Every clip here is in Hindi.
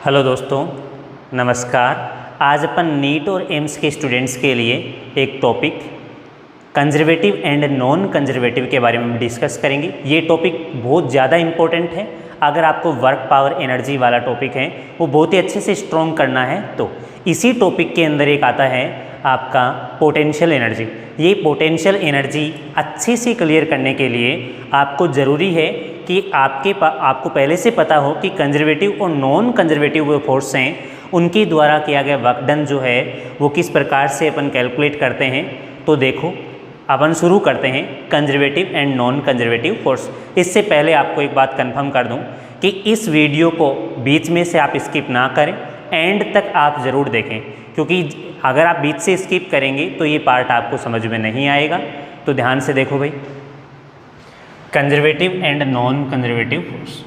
हेलो दोस्तों, नमस्कार। आज अपन नीट और एम्स के स्टूडेंट्स के लिए एक topic conservative and non conservative के बारे में डिस्कस करेंगे। ये टॉपिक बहुत ज़्यादा इम्पोर्टेंट है। अगर आपको वर्क पावर एनर्जी वाला टॉपिक है वो बहुत ही अच्छे से स्ट्रॉन्ग करना है तो इसी टॉपिक के अंदर एक आता है आपका पोटेंशियल एनर्जी। ये पोटेंशियल एनर्जी अच्छे से क्लियर करने के लिए आपको ज़रूरी है कि आपको पहले से पता हो कि कंजर्वेटिव और नॉन कंजर्वेटिव वो फोर्स हैं, उनके द्वारा किया गया वर्क डन जो है वो किस प्रकार से अपन कैलकुलेट करते हैं। तो देखो, अपन शुरू करते हैं conservative and non conservative force. इससे पहले आपको एक बात कंफर्म कर दूं कि इस वीडियो को बीच में से आप स्किप ना करें, एंड तक आप ज़रूर देखें, क्योंकि अगर आप बीच से स्किप करेंगे तो ये पार्ट आपको समझ में नहीं आएगा। तो ध्यान से देखो भाई, conservative and non conservative force.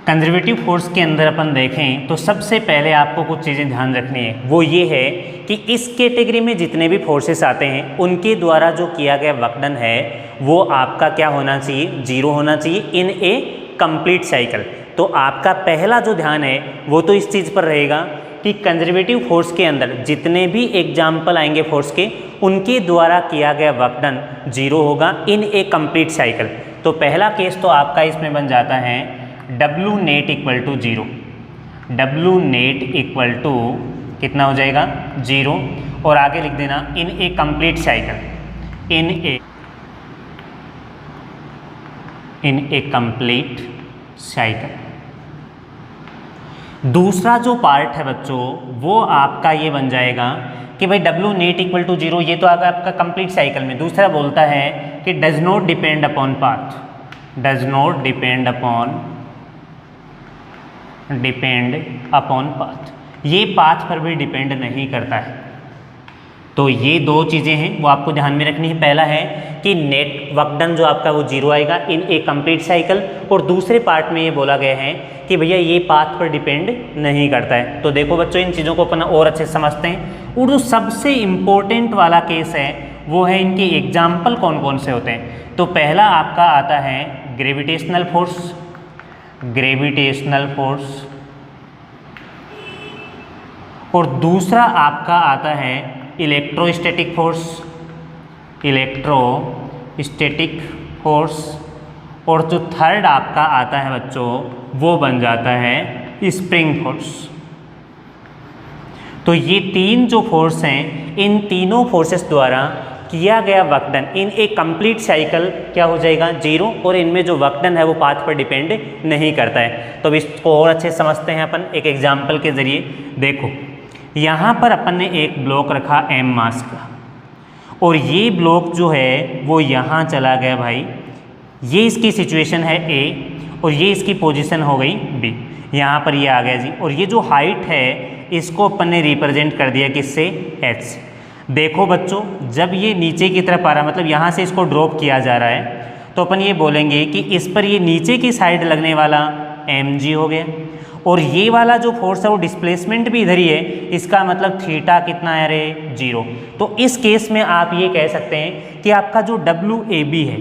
Conservative force के अंदर अपन देखें तो सबसे पहले आपको कुछ चीज़ें ध्यान रखनी है। वो ये है कि इस कैटेगरी में जितने भी फोर्सेस आते हैं उनके द्वारा जो किया गया वर्क डन है वो आपका क्या होना चाहिए, जीरो होना चाहिए इन ए कंप्लीट साइकिल। तो आपका पहला जो ध्यान है वो तो इस चीज़ पर रहेगा कि कंजर्वेटिव फोर्स के अंदर जितने भी एग्जाम्पल आएंगे फोर्स के, उनके द्वारा किया गया वर्क डन जीरो होगा इन ए कंप्लीट साइकिल। तो पहला केस तो आपका इसमें बन जाता है W net equal to zero. W net equal to कितना हो जाएगा, जीरो। और आगे लिख देना in a complete cycle, in a complete cycle. दूसरा जो पार्ट है बच्चों वो आपका ये बन जाएगा कि भाई W net equal to zero, ये तो आगे आपका कंप्लीट साइकिल में। दूसरा बोलता है कि does not depend upon path, does not depend upon path. ये पाथ पर भी डिपेंड नहीं करता है। तो ये दो चीज़ें हैं वो आपको ध्यान में रखनी है। पहला है कि नेट वर्क डन जो आपका वो जीरो आएगा इन ए कंप्लीट साइकिल, और दूसरे पार्ट में ये बोला गया है कि भैया ये पाथ पर डिपेंड नहीं करता है। तो देखो बच्चों, इन चीज़ों को अपन और अच्छे से समझते हैं। और जो सबसे इम्पोर्टेंट वाला केस है वो है इनके एग्जाम्पल कौन कौन से होते हैं। तो पहला आपका आता है ग्रेविटेशनल फोर्स, ग्रेविटेशनल फोर्स। और दूसरा आपका आता है इलेक्ट्रोस्टैटिक फोर्स, इलेक्ट्रोस्टैटिक फोर्स। और जो थर्ड आपका आता है बच्चों वो बन जाता है स्प्रिंग फोर्स। तो ये तीन जो फोर्स हैं, इन तीनों फोर्सेस द्वारा किया गया वर्क डन इन एक कंप्लीट साइकिल क्या हो जाएगा, जीरो। और इनमें जो वर्क डन है वो पाथ पर डिपेंड नहीं करता है। तो अब इसको और अच्छे समझते हैं अपन एक एग्जाम्पल के जरिए। देखो, यहाँ पर अपन ने एक ब्लॉक रखा m मास का, और ये ब्लॉक जो है वो यहाँ चला गया भाई। ये इसकी सिचुएशन है A और ये इसकी पोजीशन हो गई B। यहाँ पर ये आ गया जी। और ये जो हाइट है इसको अपन ने रिप्रेजेंट कर दिया किससे, h। देखो बच्चों, जब ये नीचे की तरफ आ रहा है, मतलब यहाँ से इसको ड्रॉप किया जा रहा है, तो अपन ये बोलेंगे कि इस पर ये नीचे की साइड लगने वाला mg हो गया। और ये वाला जो फोर्स है वो डिस्प्लेसमेंट भी इधर ही है, इसका मतलब थीटा कितना है रे, जीरो। तो इस केस में आप ये कह सकते हैं कि आपका जो WAB है,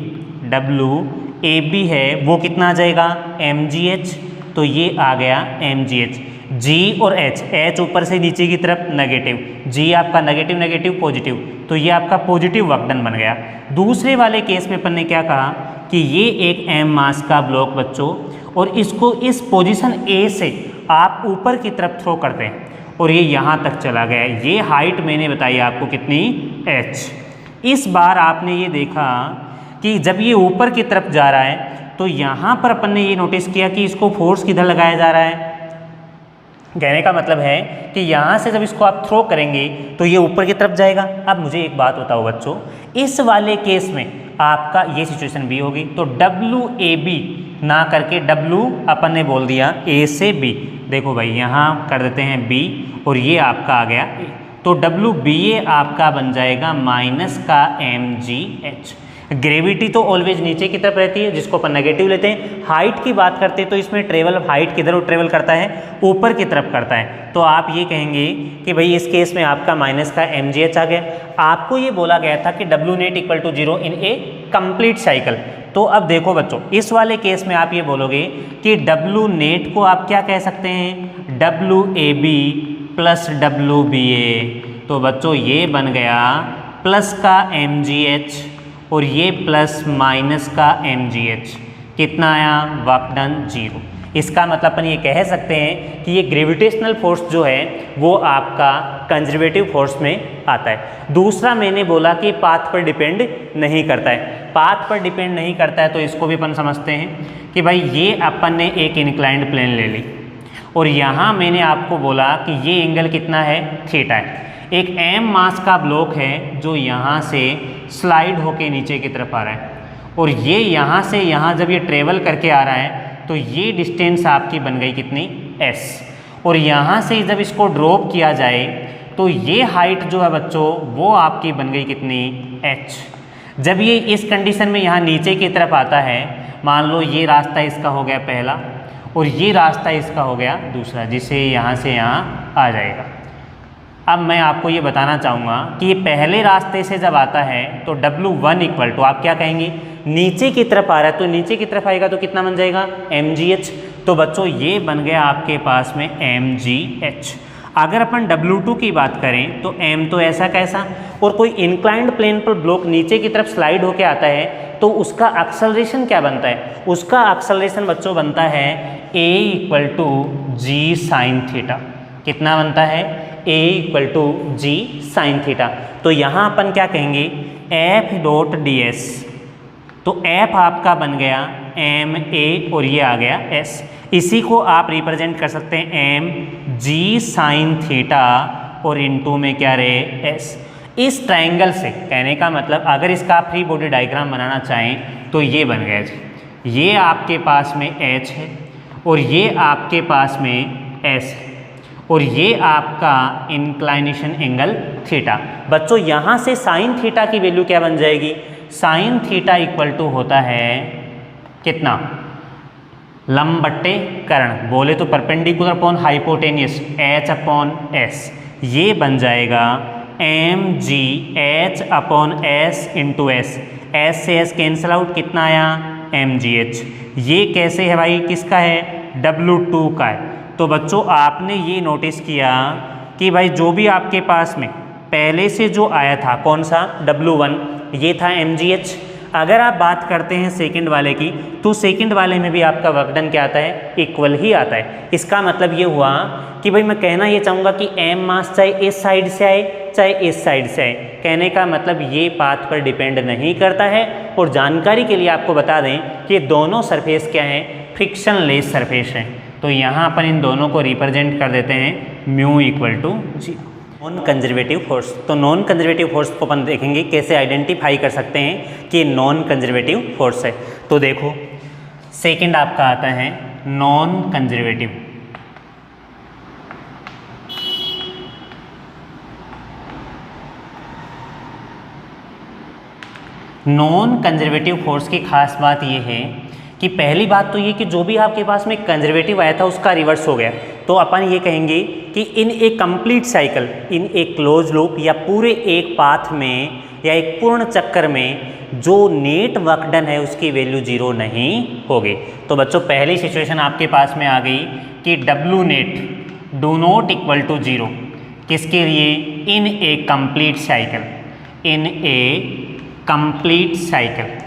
WAB है वो कितना आ जाएगा, mgh। तो ये आ गया mgh। G और H ऊपर से नीचे की तरफ नेगेटिव, G आपका नेगेटिव नेगेटिव पॉजिटिव, तो ये आपका पॉजिटिव वर्क डन बन गया। दूसरे वाले केस में अपन ने क्या कहा कि ये एक m मास का ब्लॉक बच्चों, और इसको इस पोजीशन A से आप ऊपर की तरफ थ्रो करते हैं और ये यहाँ तक चला गया। ये हाइट मैंने बताई आपको कितनी, h। इस बार आपने ये देखा कि जब ये ऊपर की तरफ जा रहा है तो यहाँ पर अपन ने ये नोटिस किया कि इसको फोर्स किधर लगाया जा रहा है। कहने का मतलब है कि यहाँ से जब इसको आप थ्रो करेंगे तो ये ऊपर की तरफ जाएगा। अब मुझे एक बात बताओ बच्चों, इस वाले केस में आपका ये सिचुएशन B होगी, तो WAB ना करके W अपन ने बोल दिया A से B। देखो भाई, यहाँ कर देते हैं B और ये आपका आ गया A। तो WBA आपका बन जाएगा माइनस का mgh। ग्रेविटी तो ऑलवेज नीचे की तरफ रहती है, जिसको अपन नेगेटिव लेते हैं। हाइट की बात करते हैं तो इसमें ट्रेवल हाइट किधर ट्रेवल करता है, ऊपर की तरफ करता है। तो आप ये कहेंगे कि भाई इस केस में आपका माइनस का mgh आ गया। आपको ये बोला गया था कि W net equal to 0 in a complete cycle, तो अब देखो बच्चों, इस वाले केस में आप ये बोलोगे कि डब्लू नेट को आप क्या कह सकते हैं, W A B plus W B A. तो बच्चों ये बन गया प्लस का एम जी एच और ये प्लस माइनस का एम जी एच। कितना आया, वर्क डन 0। इसका मतलब अपन ये कह सकते हैं कि ये ग्रेविटेशनल फोर्स जो है वो आपका कंजर्वेटिव फोर्स में आता है। दूसरा मैंने बोला कि पाथ पर डिपेंड नहीं करता है। पाथ पर डिपेंड नहीं करता है तो इसको भी अपन समझते हैं कि भाई ये अपन ने एक इंक्लाइंड प्लेन ले ली और यहाँ मैंने आपको बोला कि ये एंगल कितना है, थीटा है। एक एम मास का ब्लॉक है जो यहाँ से स्लाइड होके नीचे की तरफ आ रहा है और ये यहाँ से यहाँ जब ये ट्रेवल करके आ रहा है तो ये डिस्टेंस आपकी बन गई कितनी, s। और यहाँ से जब इसको ड्रॉप किया जाए तो ये हाइट जो है बच्चों वो आपकी बन गई कितनी, h। जब ये इस कंडीशन में यहाँ नीचे की तरफ आता है, मान लो ये रास्ता इसका हो गया पहला और ये रास्ता इसका हो गया दूसरा, जिससे यहाँ से यहाँ आ जाएगा। अब मैं आपको ये बताना चाहूँगा कि ये पहले रास्ते से जब आता है तो W1 इक्वल टू आप क्या कहेंगे, नीचे की तरफ आ रहा है तो नीचे की तरफ आएगा तो कितना बन जाएगा, mgh। तो बच्चों ये बन गया आपके पास में mgh। अगर अपन W2 की बात करें तो m तो ऐसा कैसा, और कोई इंक्लाइंड प्लेन पर ब्लॉक नीचे की तरफ स्लाइड होके आता है तो उसका एक्सेलरेशन क्या बनता है, उसका एक्सेलरेशन बच्चों बनता है a equal to G sine theta. कितना बनता है, a equal to G sine theta. तो यहाँ अपन क्या कहेंगे, f डॉट डी एस। तो f आपका बन गया m a और ये आ गया s। इसी को आप रिप्रेजेंट कर सकते हैं m g साइन थीटा और इनटू में क्या रहे, s। इस ट्रायंगल से कहने का मतलब अगर इसका आप फ्री बॉडी डायग्राम बनाना चाहें तो ये बन गया जी, ये आपके पास में h है और ये आपके पास में s है और ये आपका इंक्लाइनेशन एंगल थीटा। बच्चों यहाँ से साइन थीटा की वैल्यू क्या बन जाएगी, साइन थीटा इक्वल टू होता है कितना, लंब बट्टे कर्ण, बोले तो perpendicular upon hypotenuse h upon s। ये बन जाएगा M G H upon S into S. S से एस कैंसिल आउट, कितना आया, एम जी एच। ये कैसे है भाई, किसका है, W2 का है। तो बच्चों आपने ये नोटिस किया कि भाई जो भी आपके पास में पहले से जो आया था कौन सा, W1, ये था mgh। अगर आप बात करते हैं सेकंड वाले की तो सेकंड वाले में भी आपका वर्क डन क्या आता है, इक्वल ही आता है। इसका मतलब ये हुआ कि भाई मैं कहना ये चाहूँगा कि m मास चाहे इस साइड से आए चाहे इस साइड से आए, कहने का मतलब ये पाथ पर डिपेंड नहीं करता है। और जानकारी के लिए आपको बता दें कि दोनों सरफेस क्या हैं, फ्रिक्शनलेस सरफेस हैं। तो यहाँ अपन इन दोनों को रिप्रेजेंट कर देते हैं mu equal to 0। Non conservative force, तो नॉन कंजर्वेटिव फोर्स को अपन देखेंगे कैसे आइडेंटिफाई कर सकते हैं कि नॉन कंजर्वेटिव फोर्स है। तो देखो सेकंड आपका आता है non conservative. Non conservative force की खास बात ये है कि पहली बात तो ये कि जो भी आपके पास में कंजर्वेटिव आया था उसका रिवर्स हो गया। तो अपन ये कहेंगे कि इन ए कंप्लीट साइकिल, इन एक क्लोज लूप या पूरे एक पाथ में या एक पूर्ण चक्कर में जो नेट वर्क डन है उसकी वैल्यू 0 नहीं होगी। तो बच्चों पहली सिचुएशन आपके पास में आ गई कि W net do not equal to 0 किसके लिए, in a complete cycle, in a complete cycle.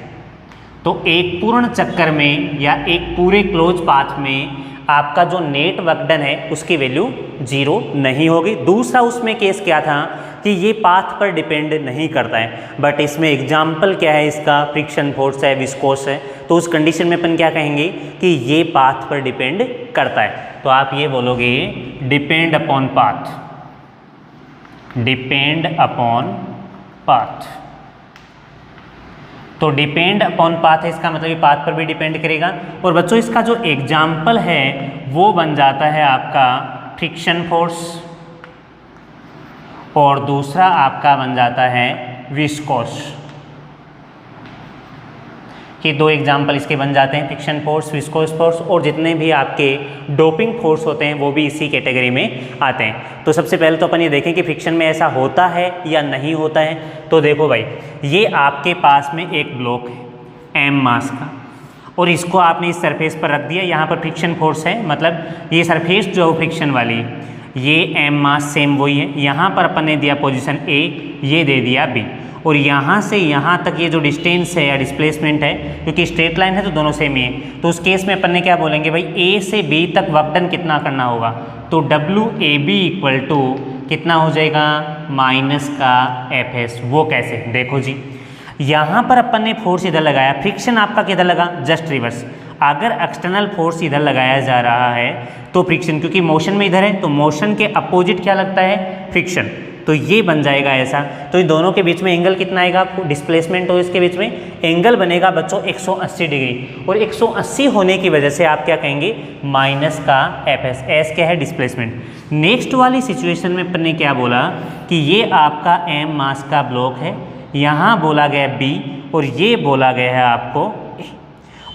तो एक पूर्ण चक्कर में या एक पूरे क्लोज पाथ में आपका जो नेट वर्क डन है उसकी वैल्यू 0 नहीं होगी। दूसरा उसमें केस क्या था कि ये पाथ पर डिपेंड नहीं करता है, बट इसमें एग्जाम्पल क्या है इसका, फ्रिक्शन फोर्स है, विस्कोस है। तो उस कंडीशन में अपन क्या कहेंगे कि ये पाथ पर डिपेंड करता है। तो आप ये बोलोगे depend upon path, depend upon path. तो डिपेंड अपॉन पाथ है, इसका मतलब ये पाथ पर भी डिपेंड करेगा। और बच्चों इसका जो एग्जाम्पल है वो बन जाता है आपका फ्रिक्शन फोर्स और दूसरा आपका बन जाता है विस्कोस। कि दो एग्जाम्पल इसके बन जाते हैं, फ्रिक्शन फोर्स, विस्कोस फोर्स, और जितने भी आपके डोपिंग फोर्स होते हैं वो भी इसी कैटेगरी में आते हैं। तो सबसे पहले तो अपन ये देखें कि फ्रिक्शन में ऐसा होता है या नहीं होता है। तो देखो भाई, ये आपके पास में एक ब्लॉक है, m मास का, और इसको आपने इस सरफेस पर रख दिया। यहाँ पर फ्रिक्शन फोर्स है, मतलब ये सरफेस जो है फ्रिक्शन वाली है, ये m मास सेम वही है। यहाँ पर अपन ने दिया पोजीशन A, ये दे दिया B, और यहाँ से यहाँ तक ये जो डिस्टेंस है या डिस्प्लेसमेंट है, क्योंकि स्ट्रेट लाइन है तो दोनों सेम ही है, तो उस केस में अपन ने क्या बोलेंगे भाई, A से B तक वर्क डन कितना करना होगा, तो WAB इक्वल टू कितना हो जाएगा, माइनस का FS। वो कैसे, देखो जी, यहाँ पर अपन ने फोर्स इधर लगाया, फ्रिक्शन आपका किधर लगा, जस्ट रिवर्स। अगर एक्सटर्नल फोर्स इधर लगाया जा रहा है तो फ्रिक्शन, क्योंकि मोशन में इधर है तो मोशन के अपोजिट क्या लगता है, फ्रिक्शन, तो ये बन जाएगा ऐसा। तो इन दोनों के बीच में एंगल कितना आएगा आपको, डिस्प्लेसमेंट और इसके बीच में एंगल बनेगा बच्चों 180 डिग्री, और 180 होने की वजह से आप क्या कहेंगे, माइनस का FS। S क्या है, डिस्प्लेसमेंट। नेक्स्ट वाली सिचुएशन में अपन ने क्या बोला कि ये आपका m मास का ब्लॉक है, यहाँ बोला गया B, और ये बोला गया है आपको A,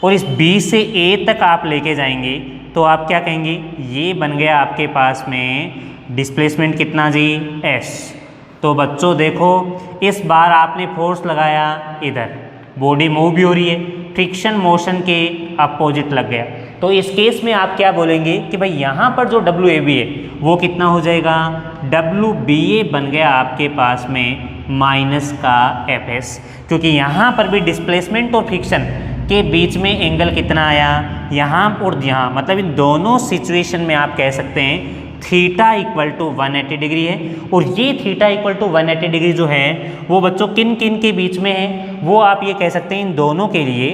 और इस B से A तक आप लेके जाएंगे तो आप क्या कहेंगे, ये बन गया आपके पास में डिस्प्लेसमेंट कितना जी, S। तो बच्चों देखो, इस बार आपने फोर्स लगाया इधर, बॉडी मूव भी हो रही है, फ्रिक्शन मोशन के अपोजिट लग गया, तो इस केस में आप क्या बोलेंगे कि भाई यहाँ पर जो WAB है वो कितना हो जाएगा, WBA बन गया आपके पास में माइनस का FS, क्योंकि यहाँ पर भी डिस्प्लेसमेंट और फ्रिक्शन के बीच में एंगल कितना आया, यहाँ और यहाँ, मतलब इन दोनों सिचुएशन में आप कह सकते हैं थीटा इक्वल टू 180 डिग्री है। और ये थीटा इक्वल टू 180 डिग्री जो है वो बच्चों किन किन के बीच में है, वो आप ये कह सकते हैं इन दोनों के लिए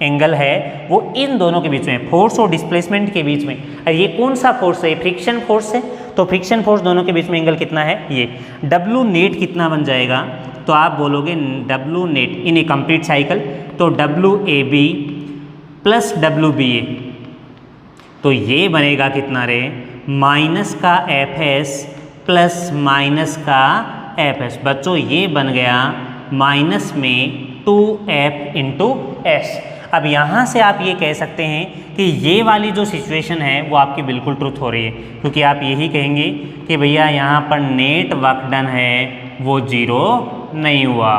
एंगल है वो इन दोनों के बीच में, फोर्स और डिस्प्लेसमेंट के बीच में। ये कौन सा फोर्स है, फ्रिक्शन फोर्स है, तो फ्रिक्शन फोर्स दोनों के बीच में एंगल कितना है, ये W नेट कितना बन जाएगा, तो आप बोलोगे W net in a complete cycle, तो WAB प्लस WBA, तो ये बनेगा कितना रे, माइनस का FS प्लस माइनस का FS। बच्चों ये बन गया माइनस में 2F इंटू S। अब यहाँ से आप ये कह सकते हैं कि ये वाली जो सिचुएशन है वो आपकी बिल्कुल ट्रुथ हो रही है, क्योंकि आप यही कहेंगे कि भैया यहाँ पर नेट वर्क डन है वो 0 नहीं हुआ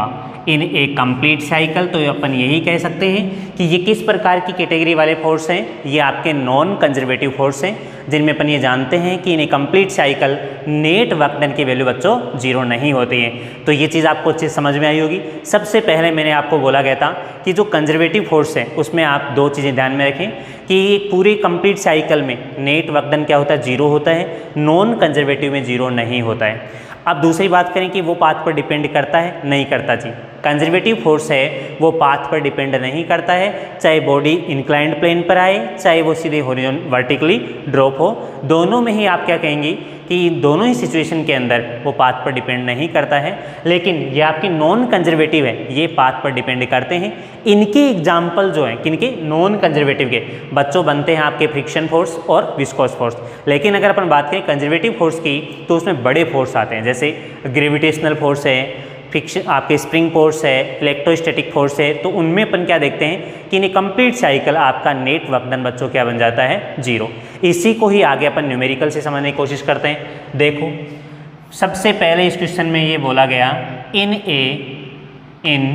इन ए कंप्लीट साइकिल। तो अपन यही कह सकते हैं कि ये किस प्रकार की कैटेगरी वाले फोर्स हैं, ये आपके नॉन कंजर्वेटिव फोर्स हैं, जिनमें अपन ये जानते हैं कि in a complete cycle net work done की वैल्यू बच्चों 0 नहीं होती है। तो ये चीज़ आपको अच्छे समझ में आई होगी। सबसे पहले मैंने आपको बोला गया था कि जो कंजर्वेटिव फोर्स है उसमें आप दो चीज़ें ध्यान में रखें कि पूरी कंप्लीट साइकिल में नेट वर्क डन क्या होता है, 0 होता है, नॉन कंजर्वेटिव में 0 नहीं होता है। अब दूसरी बात करें कि वो पाथ पर डिपेंड करता है, नहीं करता जी। कंजर्वेटिव फोर्स है वो पाथ पर डिपेंड नहीं करता है, चाहे बॉडी इंक्लाइंड प्लेन पर आए चाहे वो सीधे हॉरिजॉन्टल वर्टिकली ड्रॉप हो, दोनों में ही आप क्या कहेंगे कि दोनों ही सिचुएशन के अंदर वो पाथ पर डिपेंड नहीं करता है। लेकिन ये आपकी नॉन कंजर्वेटिव है, ये पाथ पर डिपेंड करते हैं। इनके एग्जाम्पल जो हैं किनके, नॉन कंजर्वेटिव के बच्चों बनते हैं आपके फ्रिक्शन फोर्स और विस्कोस फोर्स। लेकिन अगर अपन बात करें कंजर्वेटिव फोर्स की तो उसमें बड़े फोर्स आते हैं, जैसे ग्रेविटेशनल फोर्स है, फ्रिक्शन आपके स्प्रिंग फोर्स है, इलेक्ट्रोस्टैटिक फोर्स है। तो उनमें अपन क्या देखते हैं कि इन कंप्लीट साइकिल आपका नेट वर्क डन बच्चों क्या बन जाता है, 0। इसी को ही आगे अपन न्यूमेरिकल से समझने की कोशिश करते हैं। देखो सबसे पहले इस क्वेश्चन में ये बोला गया in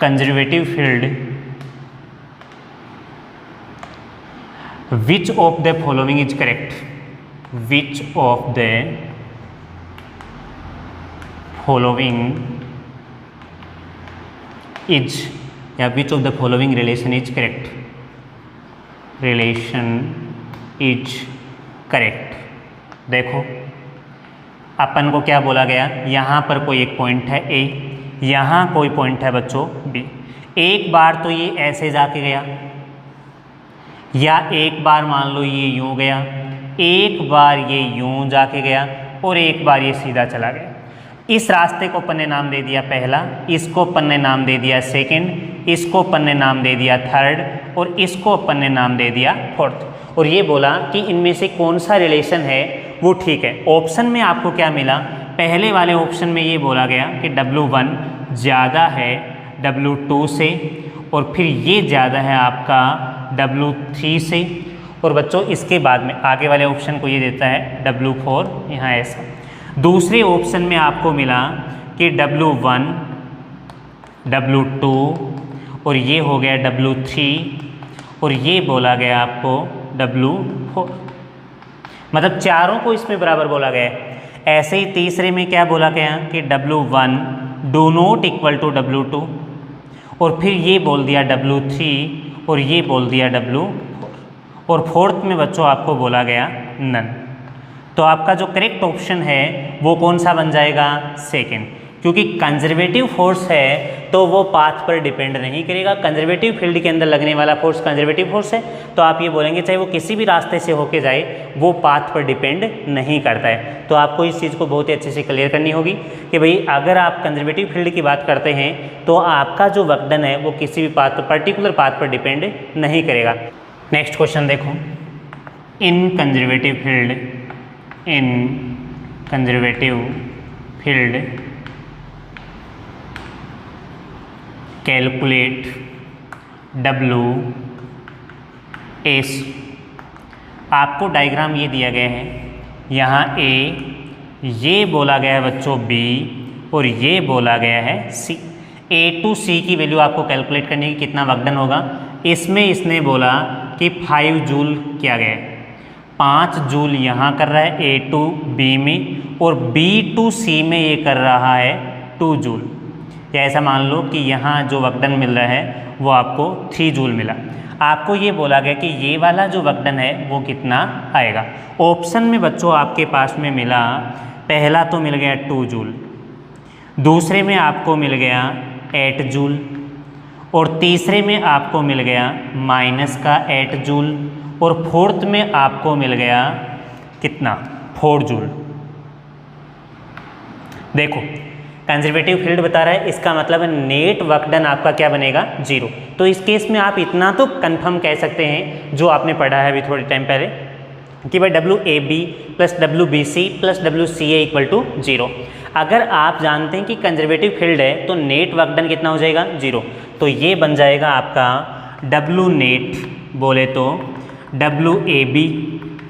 conservative field which of the following is correct, which of the following is या which of the following relation is correct, relation is correct। देखो अपन को क्या बोला गया, यहाँ पर कोई एक पॉइंट है A, यहाँ कोई पॉइंट है बच्चों B। एक बार तो ये ऐसे जाके गया, या एक बार मान लो ये यूँ गया, एक बार ये यूँ जाके गया, और एक बार ये सीधा चला गया। इस रास्ते को अपन ने नाम दे दिया पहला, इसको अपन ने नाम दे दिया सेकंड, इसको अपन ने नाम दे दिया थर्ड, और इसको अपन ने नाम दे दिया फोर्थ। और ये बोला कि इनमें से कौन सा रिलेशन है वो ठीक है। ऑप्शन में आपको क्या मिला, पहले वाले ऑप्शन में ये बोला गया कि W1 ज़्यादा है W2 से, और फिर ये ज़्यादा है आपका W3 से, और बच्चों इसके बाद में आगे वाले ऑप्शन को ये देता है W4 यहाँ ऐसा। दूसरे ऑप्शन में आपको मिला कि W1 W2 और ये हो गया W3 और ये बोला गया आपको W4, मतलब चारों को इसमें बराबर बोला गया है। ऐसे ही तीसरे में क्या बोला गया कि W1 do not equal to W2 और फिर ये बोल दिया W3 और ये बोल दिया W4 और फोर्थ में बच्चों आपको बोला गया नन। तो आपका जो करेक्ट ऑप्शन है वो कौन सा बन जाएगा? सेकेंड, क्योंकि कंजर्वेटिव फोर्स है तो वो पाथ पर डिपेंड नहीं करेगा। कंजर्वेटिव फील्ड के अंदर लगने वाला फोर्स कंजर्वेटिव फोर्स है, तो आप ये बोलेंगे चाहे वो किसी भी रास्ते से होके जाए वो पाथ पर डिपेंड नहीं करता है। तो आपको इस चीज़ को बहुत ही अच्छे से क्लियर करनी होगी कि भाई अगर आप कंजर्वेटिव फील्ड की बात करते हैं तो आपका जो वर्क डन है वो किसी भी पाथ पर, पर्टिकुलर पाथ पर डिपेंड नहीं करेगा। नेक्स्ट क्वेश्चन देखो, इन कंजर्वेटिव फील्ड कैलकुलेट WS। आपको डायग्राम ये दिया गया है, यहाँ A, ये बोला गया है बच्चों B और ये बोला गया है C। A to C की वैल्यू आपको कैलकुलेट करनी है कि कितना वर्क डन होगा। इसमें इसने बोला कि 5 जूल किया गया है, 5 जूल यहाँ कर रहा है A to B में और B to C में ये कर रहा है 2 जूल। या ऐसा मान लो कि यहाँ जो वर्क डन मिल रहा है वो आपको 3 जूल मिला। आपको ये बोला गया कि ये वाला जो वर्क डन है वो कितना आएगा। ऑप्शन में बच्चों आपके पास में मिला, पहला तो मिल गया 2 जूल, दूसरे में आपको मिल गया 8 जूल और तीसरे में आपको मिल गया माइनस का 8 जूल और फोर्थ में आपको मिल गया कितना? 4 जूल। देखो कंजर्वेटिव फील्ड बता रहा है, इसका मतलब नेट वर्क डन आपका क्या बनेगा? 0। तो इस केस में आप इतना तो कंफर्म कह सकते हैं जो आपने पढ़ा है अभी थोड़े टाइम पहले कि भाई WAB plus WBC plus WCA equal to 0। अगर आप जानते हैं कि कंजर्वेटिव फील्ड है तो नेट वर्क डन कितना हो जाएगा? 0। तो ये बन जाएगा आपका W नेट बोले तो WAB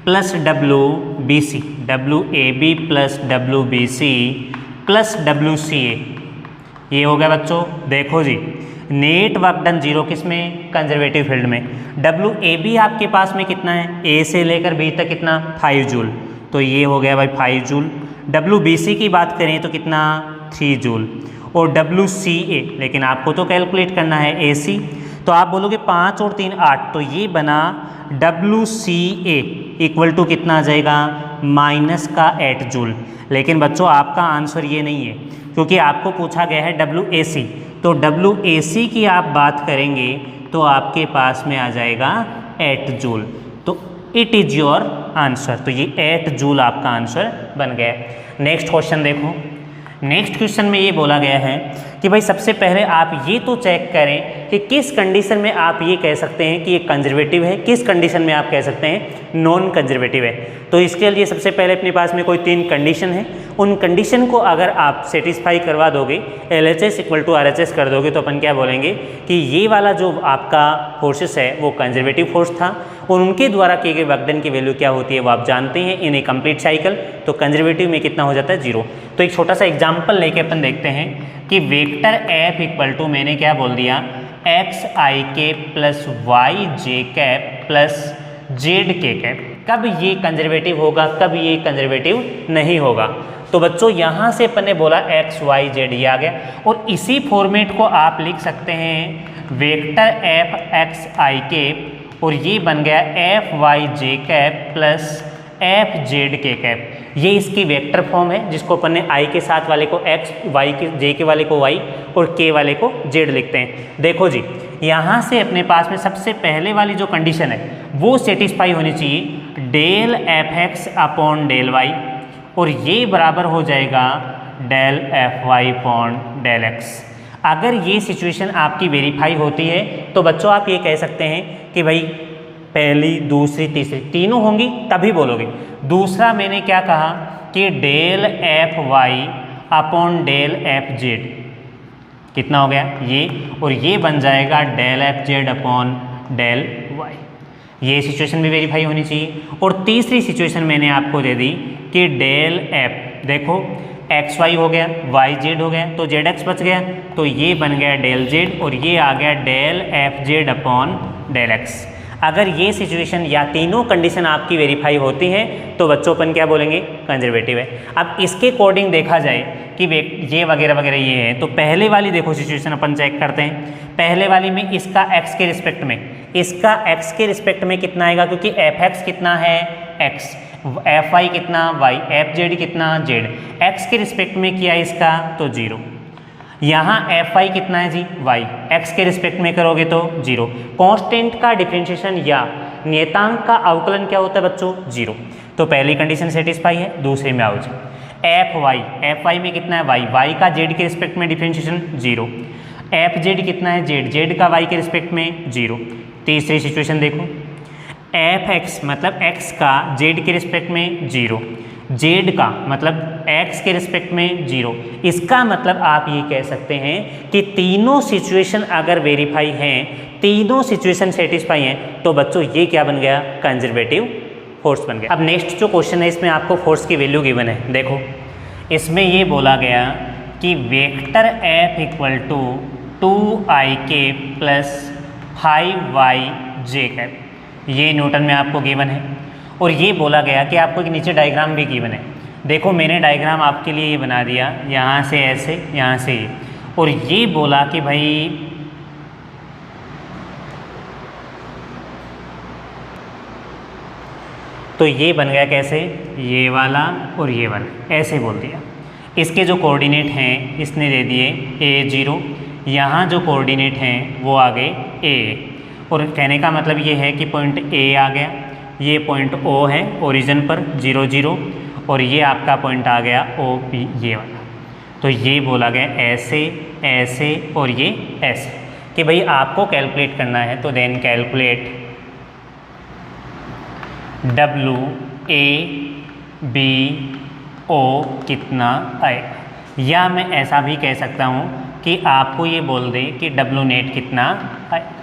plus WBC, WAB plus WBC plus WCA। ये हो गया बच्चों। देखो जी, नेट वर्क डन 0 किस में? कंजर्वेटिव फील्ड में। WAB आपके पास में कितना है? A से लेकर B तक कितना? 5 जूल। तो ये हो गया भाई 5 जूल। WBC की बात करें तो कितना? 3 जूल। और WCA, लेकिन आपको तो कैलकुलेट करना है AC, तो आप बोलोगे 5 और 3 8, तो ये बना WCA इक्वल टू कितना आ जाएगा? माइनस का 8 जूल। लेकिन बच्चों आपका आंसर ये नहीं है, क्योंकि आपको पूछा गया है WAC। तो WAC की आप बात करेंगे तो आपके पास में आ जाएगा 8 जूल। तो इट इज़ योर आंसर। तो ये 8 जूल आपका आंसर बन गया। नेक्स्ट क्वेश्चन देखो। नेक्स्ट क्वेश्चन में ये बोला गया है कि भाई सबसे पहले आप ये तो चेक करें कि किस कंडीशन में आप ये कह सकते हैं कि ये कंजर्वेटिव है, किस कंडीशन में आप कह सकते हैं नॉन कंजर्वेटिव है। तो इसके लिए सबसे पहले अपने पास में कोई 3 कंडीशन है, उन कंडीशन को अगर आप सेटिस्फाई करवा दोगे, LHS इक्वल टू RHS कर दोगे, तो अपन क्या बोलेंगे कि ये वाला जो आपका फोर्सेस है वो कंजर्वेटिव फोर्स था और उनके द्वारा किए गए वर्क डन की वैल्यू क्या होती है वो आप जानते हैं इन ए कंप्लीट साइकिल। तो कंजर्वेटिव में कितना हो जाता है? 0। तो एक छोटा सा एग्जाम्पल लेके अपन देखते हैं कि वेक्टर F इक्वल टू, मैंने क्या बोल दिया, XIK plus YJ cap plus ZK cap. कब ये कंजर्वेटिव होगा, कब ये कंजर्वेटिव नहीं होगा? तो बच्चों यहाँ से अपन ने बोला XYZ ये आ गया और इसी फॉर्मेट को आप लिख सकते हैं वेक्टर FXIK और ये बन गया FYJ cap plus FZK cap. ये इसकी वेक्टर फॉर्म है जिसको अपन ने I के साथ वाले को X, Y के J के वाले को Y और K वाले को Z लिखते हैं। देखो जी, यहाँ से अपने पास में सबसे पहले वाली जो कंडीशन है वो सेटिस्फाई होनी चाहिए, del FX upon del Y और ये बराबर हो जाएगा del FY upon del X। अगर ये सिचुएशन आपकी वेरीफाई होती है तो बच्चों आप ये कह सकते हैं कि भाई पहली, दूसरी, तीसरी तीनों होंगी तभी बोलोगे। दूसरा मैंने क्या कहा कि del FY upon del FZ कितना हो गया ये, और ये बन जाएगा del FZ upon del Y। ये सिचुएशन भी वेरीफाई होनी चाहिए। और तीसरी सिचुएशन मैंने आपको दे दी कि डेल F, देखो एक्स वाई हो गया, वाई जेड हो गया, तो जेड एक्स बच गया, तो ये बन गया डेल जेड और ये आ गया del F Z upon del X. अगर ये सिचुएशन या तीनों कंडीशन आपकी वेरीफाई होती हैं तो बच्चों अपन क्या बोलेंगे, कंजर्वेटिव है। अब इसके अकॉर्डिंग देखा जाए कि ये वगैरह वगैरह ये है, तो पहले वाली देखो सिचुएशन अपन चेक करते हैं। पहले वाली में इसका एक्स के रिस्पेक्ट में, इसका एक्स के रिस्पेक्ट में कितना आएगा, क्योंकि एफ एक्स कितना है एक्स, एफ वाई कितना वाई, एफ जेड कितना जेड, एक्स के रिस्पेक्ट में किया इसका तो 0। यहाँ एफ वाई कितना है जी वाई, एक्स के रिस्पेक्ट में करोगे तो 0। कांस्टेंट का डिफरेंशिएशन या नियतांक का अवकलन क्या होता है बच्चों, 0। तो पहली कंडीशन सेटिस्फाई है। दूसरे में आओ जी, एफ वाई में कितना है वाई, वाई का जेड के रिस्पेक्ट में डिफरेंशिएशन 0। एफ जेड कितना है जेड, जेड का वाई के रिस्पेक्ट में 0। तीसरी सिचुएशन देखो, एफ एक्स मतलब एक्स का जेड के रिस्पेक्ट में 0, जेड का मतलब एक्स के रिस्पेक्ट में 0। इसका मतलब आप ये कह सकते हैं कि तीनों सिचुएशन अगर वेरीफाई हैं, तीनों सिचुएशन सेटिस्फाई हैं, तो बच्चों ये क्या बन गया, कंजर्वेटिव फोर्स बन गया। अब नेक्स्ट जो क्वेश्चन है इसमें आपको फोर्स की वैल्यू गिवन है। देखो इसमें ये बोला गया कि vector F equal to 2ik plus 5yj cap, ये न्यूटन में आपको गिवन है। और ये बोला गया कि आपको एक नीचे डायग्राम भी गिवन है। देखो मैंने डायग्राम आपके लिए ये बना दिया, यहाँ से ऐसे, यहाँ से ये, और ये बोला कि भाई तो ये बन गया कैसे, ये वाला और ये वाला, ऐसे बोल दिया। इसके जो कोऑर्डिनेट हैं इसने दे दिए a0, यहाँ जो कोऑर्डिनेट हैं वो आ गए a, और कहने का मतलब ये है कि पॉइंट A आ गया, ये पॉइंट O है ओरिजिन पर 0 0, और ये आपका पॉइंट आ गया OP, ये वाला। तो ये बोला गया ऐसे ऐसे और ये ऐसे, कि भाई आपको कैलकुलेट करना है, तो देन कैलकुलेट WABO कितना आएगा। या मैं ऐसा भी कह सकता हूँ कि आपको ये बोल दे कि W नेट कितना आएगा।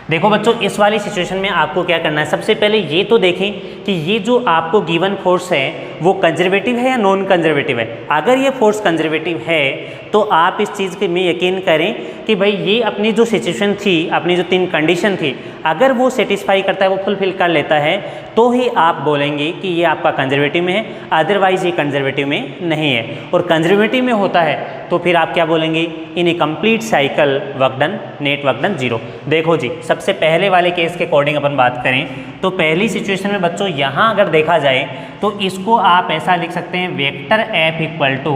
देखो बच्चों इस वाली सिचुएशन में आपको क्या करना है, सबसे पहले ये तो देखें कि ये जो आपको गिवन फोर्स है वो कंजर्वेटिव है या नॉन कंजर्वेटिव है। अगर ये फोर्स कंजर्वेटिव है तो आप इस चीज़ के में यकीन करें कि भाई ये अपनी जो सिचुएशन थी, अपनी जो 3 कंडीशन थी, अगर वो सेटिस्फाई करता है, वो फुलफिल कर लेता है, तो ही आप बोलेंगे कि ये आपका कंजर्वेटिव में है, अदरवाइज ये कंजर्वेटिव में नहीं है। और कंजर्वेटिव में होता है तो फिर आप क्या बोलेंगे, in a complete cycle work done net work done 0। देखो जी सबसे पहले वाले केस के अकॉर्डिंग अपन बात करें तो पहली सिचुएशन में बच्चों यहाँ अगर देखा जाए तो इसको आप ऐसा लिख सकते हैं, vector F equal to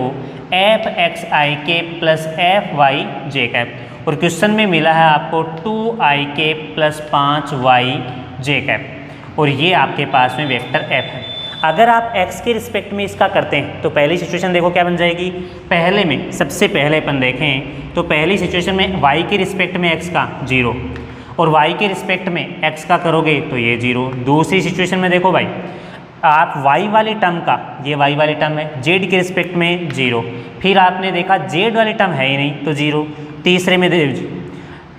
F X I के plus F Y J cap, और क्वेश्चन में मिला है आपको 2ik प्लस 5y जे कैप, और ये आपके पास में वेक्टर एफ है। अगर आप x के रिस्पेक्ट में इसका करते हैं तो पहली सिचुएशन देखो क्या बन जाएगी। पहले में सबसे पहले अपन देखें तो पहली सिचुएशन में y के रिस्पेक्ट में x का 0 और y के रिस्पेक्ट में x का करोगे तो ये 0। दूसरी सिचुएशन में देखो भाई आप y वाले टर्म का, ये y वाले टर्म है, z के रिस्पेक्ट में 0, फिर आपने देखा z वाले टर्म है ही नहीं तो 0। तीसरे में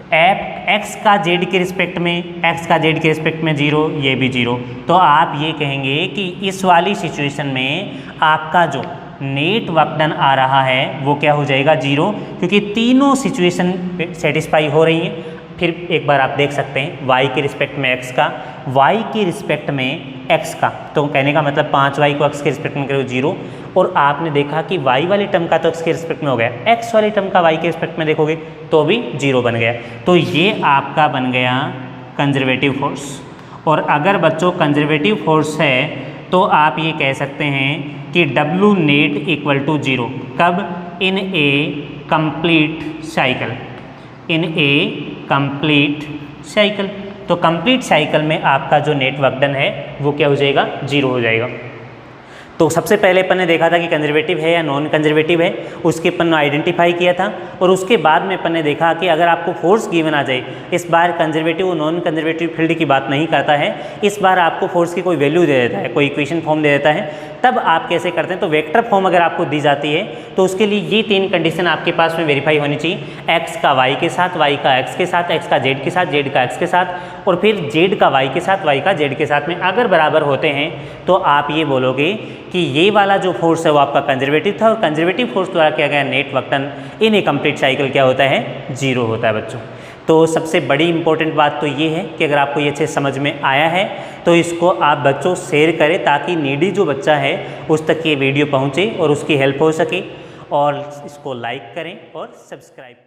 एफ एक्स का जेड के रिस्पेक्ट में, एक्स का जेड के रिस्पेक्ट में 0, ये भी 0। तो आप ये कहेंगे कि इस वाली सिचुएशन में आपका जो नेट वर्क डन आ रहा है वो क्या हो जाएगा 0, क्योंकि तीनों सिचुएशन सेटिस्फाई हो रही हैं। फिर एक बार आप देख सकते हैं y के रिस्पेक्ट में x का, y के रिस्पेक्ट में x का, तो कहने का मतलब 5y को x के रिस्पेक्ट में करो 0, और आपने देखा कि y वाले टर्म का तो x के रिस्पेक्ट में हो गया, x वाले टर्म का y के रिस्पेक्ट में देखोगे तो भी 0 बन गया। तो ये आपका बन गया कंजर्वेटिव फोर्स। और अगर बच्चों कंजर्वेटिव फोर्स है तो आप ये कह सकते हैं कि W नेट इक्वल टू 0, कब, इन a complete cycle, in a complete cycle. तो कंप्लीट साइकिल में आपका जो नेट वर्क डन है वो क्या हो जाएगा 0 हो जाएगा। तो सबसे पहले अपन ने देखा था कि कंजर्वेटिव है या नॉन कंजर्वेटिव है, उसके अपन ने आइडेंटिफाई किया था, और उसके बाद में अपन ने देखा कि अगर आपको फोर्स गिवन आ जाए, इस बार कंजर्वेटिव और नॉन कंजर्वेटिव फील्ड की बात नहीं करता है, इस बार आपको फोर्स की कोई वैल्यू दे देता है, कोई इक्वेशन फॉर्म दे देता है, तब आप कैसे करते हैं, तो वेक्टर फॉर्म अगर आपको दी जाती है तो उसके लिए ये 3 कंडीशन आपके पास में वेरीफाई होनी चाहिए। x का y के साथ, y का x के साथ, x का z के साथ, z का x के साथ, और फिर z का y के साथ, y का z के साथ में अगर बराबर होते हैं तो आप ये बोलोगे कि ये वाला जो फोर्स है वो आपका कंजर्वेटिव था, और कंजर्वेटिव फोर्स द्वारा किया गया net work done in a complete cycle क्या होता है, 0 होता है बच्चों। तो सबसे बड़ी इंपॉर्टेंट बात तो ये है कि अगर आपको ये अच्छे समझ में आया है तो इसको आप बच्चों शेयर करें ताकि नीडी जो बच्चा है उस तक ये वीडियो पहुँचे और उसकी हेल्प हो सके, और इसको लाइक करें और सब्सक्राइब करें।